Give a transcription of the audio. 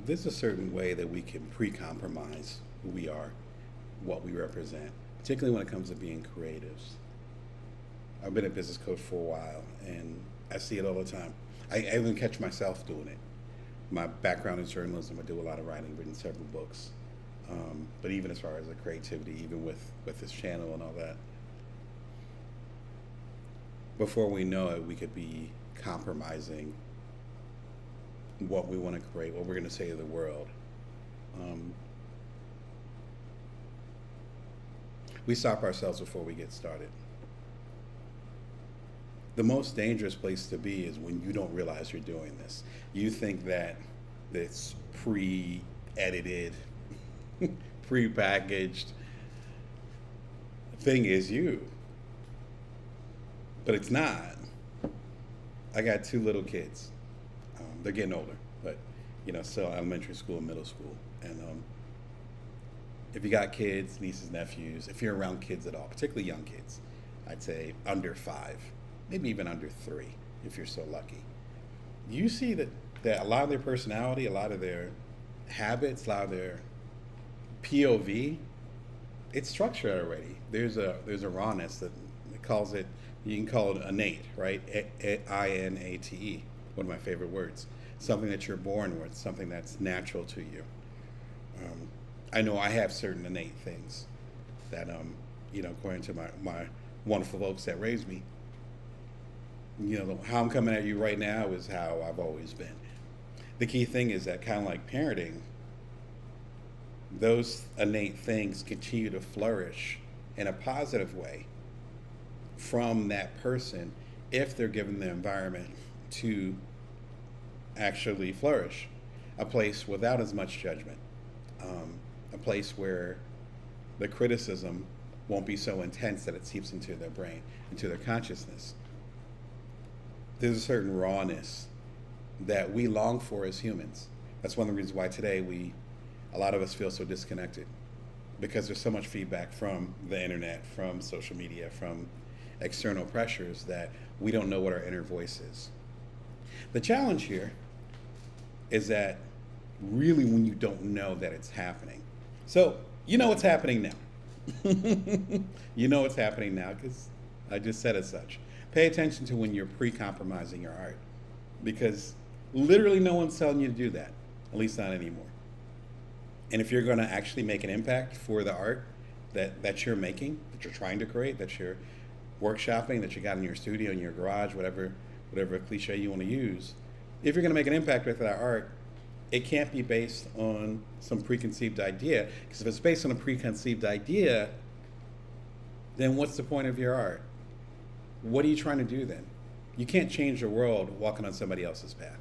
there's a certain way that we can pre-compromise who we are, what we represent, particularly when it comes to being creatives. I've been a business coach for a while, and I see it all the time. I even catch myself doing it. My background is journalism. I do a lot of writing, written several books. But even as far as the creativity, even with this channel and all that, before we know it, we could be compromising what we want to create, what we're going to say to the world. Um, we stop ourselves before we get started. The most dangerous place to be is when you don't realize you're doing this. You think that this pre-edited, pre-packaged thing is you, but it's not. I got two little kids. They're getting older, but still elementary school and middle school. And if you got kids, nieces, nephews, if you're around kids at all, particularly young kids, I'd say under 5, maybe even under 3, if you're so lucky. You see that a lot of their personality, a lot of their habits, a lot of their POV, it's structured already. There's a rawness that it calls it. You can call it innate, right? INATE. One of my favorite words. Something that you're born with, something that's natural to you. I know I have certain innate things that, according to my wonderful folks that raised me, how I'm coming at you right now is how I've always been. The key thing is that, kind of like parenting, those innate things continue to flourish in a positive way from that person if they're given the environment to actually flourish. A place without as much judgment, a place where the criticism won't be so intense that it seeps into their brain, into their consciousness. There's a certain rawness that we long for as humans. That's one of the reasons why today a lot of us feel so disconnected, because there's so much feedback from the internet, from social media, from external pressures, that we don't know what our inner voice is. The challenge here is that really when you don't know that it's happening. So, what's happening now. You know what's happening now because I just said as such. Pay attention to when you're pre-compromising your art, because literally no one's telling you to do that, at least not anymore. And if you're going to actually make an impact for the art that you're making, that you're trying to create, that you're workshopping, that you got in your studio, in your garage, whatever cliche you want to use, if you're going to make an impact with that art, it can't be based on some preconceived idea. Because if it's based on a preconceived idea, then what's the point of your art? What are you trying to do then? You can't change the world walking on somebody else's path.